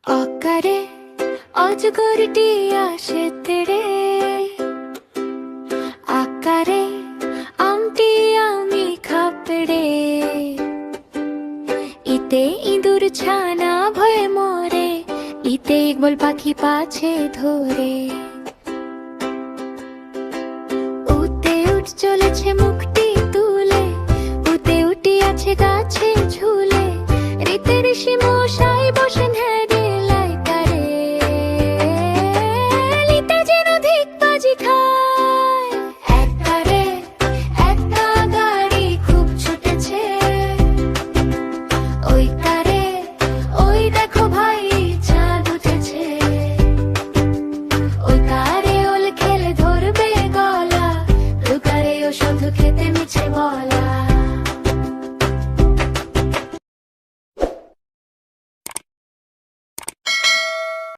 অকারে অজগরটি আসে তেড়ে, আকারে আমটি আমি খাপড়ে। ইতে ইঁদুর ছানা ভয়ে মরে, ইতে ইগল পাখি পাছে ধরে। উতে উঠ চলেছে মুখটি তুলে, উতে উটি আছে গাছে ঝুলে। ঋতে ঋষি মশাই বসেন